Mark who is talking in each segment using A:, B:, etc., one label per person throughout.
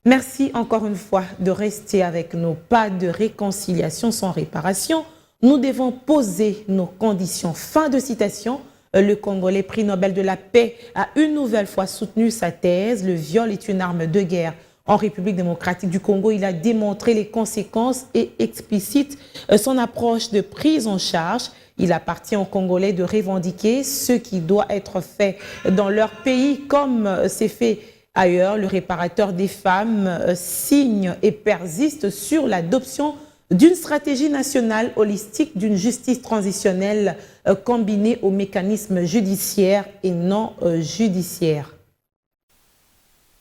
A: Merci encore une fois de rester avec nous. Pas de réconciliation sans réparation. Nous devons poser nos conditions. Fin de citation. Le Congolais prix Nobel de la paix a une nouvelle fois soutenu sa thèse. Le viol est une arme de guerre. En République démocratique du Congo, il a démontré les conséquences et explicite son approche de prise en charge. Il appartient aux Congolais de revendiquer ce qui doit être fait dans leur pays comme c'est fait ailleurs. Le réparateur des femmes signe et persiste sur l'adoption d'une stratégie nationale holistique d'une justice transitionnelle combinée aux mécanismes judiciaires et non judiciaires.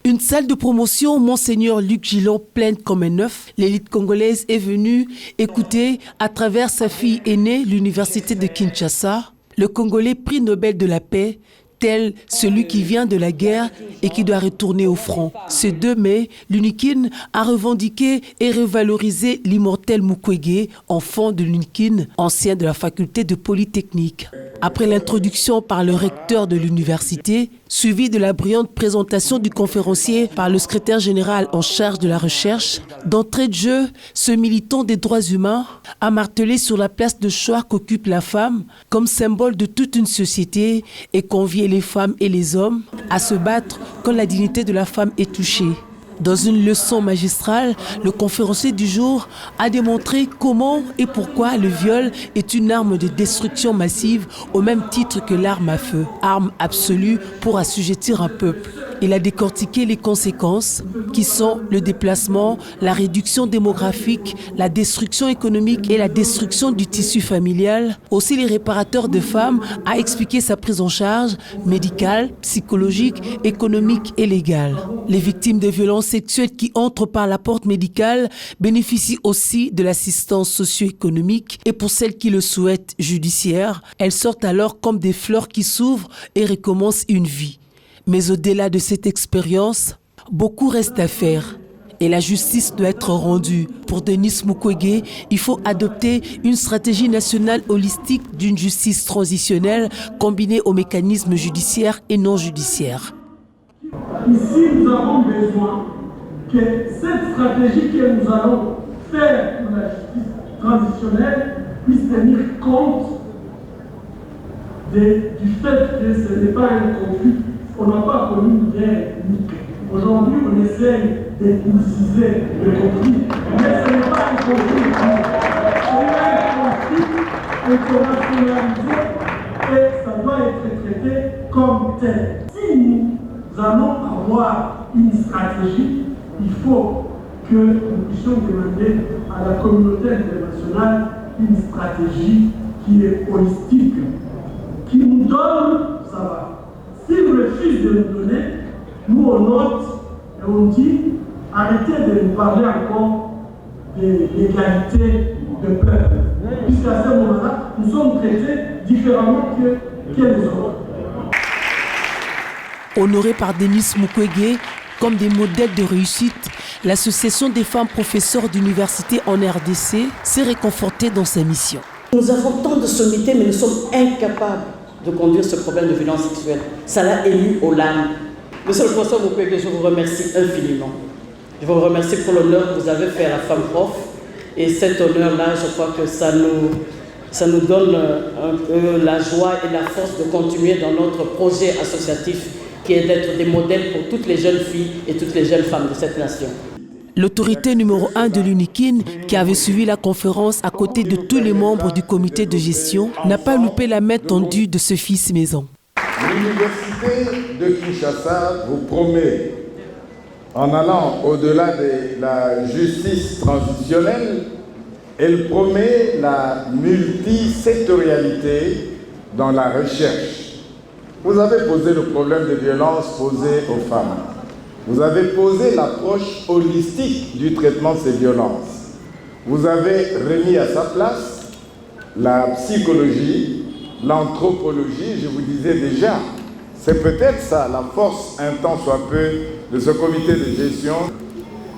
B: Une salle de promotion, Monseigneur Luc Gillon, pleine comme un œuf. L'élite congolaise est venue écouter à travers sa fille aînée, l'université de Kinshasa, le Congolais prix Nobel de la paix, tel celui qui vient de la guerre et qui doit retourner au front. Ce 2 mai, l'UNIKIN a revendiqué et revalorisé l'immortel Mukwege, enfant de l'UNIKIN, ancien de la faculté de Polytechnique. Après l'introduction par le recteur de l'université, suivi de la brillante présentation du conférencier par le secrétaire général en charge de la recherche, d'entrée de jeu, ce militant des droits humains a martelé sur la place de choix qu'occupe la femme comme symbole de toute une société et convié les femmes et les hommes à se battre quand la dignité de la femme est touchée. Dans une leçon magistrale, le conférencier du jour a démontré comment et pourquoi le viol est une arme de destruction massive au même titre que l'arme à feu, arme absolue pour assujettir un peuple. Il a décortiqué les conséquences qui sont le déplacement, la réduction démographique, la destruction économique et la destruction du tissu familial. Aussi, les réparateurs de femmes a expliqué sa prise en charge médicale, psychologique, économique et légale. Les victimes de violences sexuelles qui entrent par la porte médicale bénéficient aussi de l'assistance socio-économique et pour celles qui le souhaitent judiciaire, elles sortent alors comme des fleurs qui s'ouvrent et recommencent une vie. Mais au-delà de cette expérience, beaucoup reste à faire. Et la justice doit être rendue. Pour Denis Mukwege, il faut adopter une stratégie nationale holistique d'une justice transitionnelle combinée aux mécanismes judiciaires et non judiciaires.
C: Ici, nous avons besoin que cette stratégie que nous allons faire pour la justice transitionnelle puisse tenir compte du fait que ce n'est pas un conflit. On n'a pas connu une guerre unique. Aujourd'hui, on essaye d'ethniciser le conflit, mais ce n'est pas un conflit unique. C'est un conflit internationalisé et ça doit être traité comme tel. Si nous allons avoir une stratégie, il faut que nous puissions demander à la communauté internationale une stratégie qui est holistique, qui nous donne, ça va. S'ils refusent de nous donner, nous on note et on dit arrêtez de nous parler encore de l'égalité de peuple. Puisqu'à ce moment-là, nous sommes traités différemment que les autres.
B: Honoré par Denis Mukwege comme des modèles de réussite, l'Association des femmes professeurs d'université en RDC s'est réconfortée dans sa mission.
D: Nous avons tant de sommités, mais nous sommes incapables de conduire ce problème de violence sexuelle. Ça l'a ému aux larmes. Monsieur le professeur Mukwege, je vous remercie infiniment. Je vous remercie pour l'honneur que vous avez fait à la femme prof. Et cet honneur-là, je crois que ça nous donne un peu la joie et la force de continuer dans notre projet associatif qui est d'être des modèles pour toutes les jeunes filles et toutes les jeunes femmes de cette nation.
B: L'autorité numéro 1 de l'UNIKIN, qui avait suivi la conférence à côté de tous les membres du comité de gestion, n'a pas loupé la main tendue de ce fils maison.
E: L'université de Kinshasa vous promet, en allant au-delà de la justice transitionnelle, elle promet la multisectorialité dans la recherche. Vous avez posé le problème de violence posé aux femmes. Vous avez posé l'approche holistique du traitement de ces violences. Vous avez remis à sa place la psychologie, l'anthropologie, je vous disais déjà. C'est peut-être ça la force, un temps soit peu, de ce comité de gestion.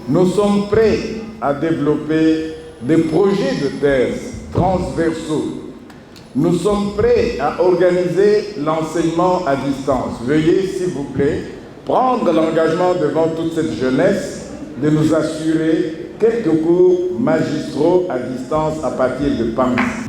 E: Nous sommes prêts à développer des projets de thèse transversaux. Nous sommes prêts à organiser l'enseignement à distance. Veuillez, s'il vous plaît, prendre l'engagement devant toute cette jeunesse de nous assurer quelques cours magistraux à distance à partir de Pamsi.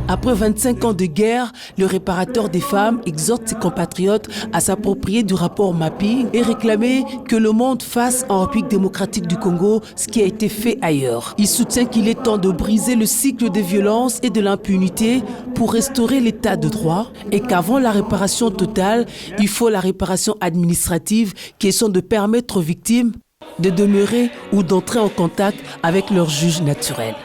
B: Après 25 ans de guerre, le réparateur des femmes exhorte ses compatriotes à s'approprier du rapport mapping et réclamer que le monde fasse en République démocratique du Congo ce qui a été fait ailleurs. Il soutient qu'il est temps de briser le cycle de violence et de l'impunité pour restaurer l'état de droit et qu'avant la réparation totale, il faut la réparation administrative, question de permettre aux victimes de demeurer ou d'entrer en contact avec leur juge naturel.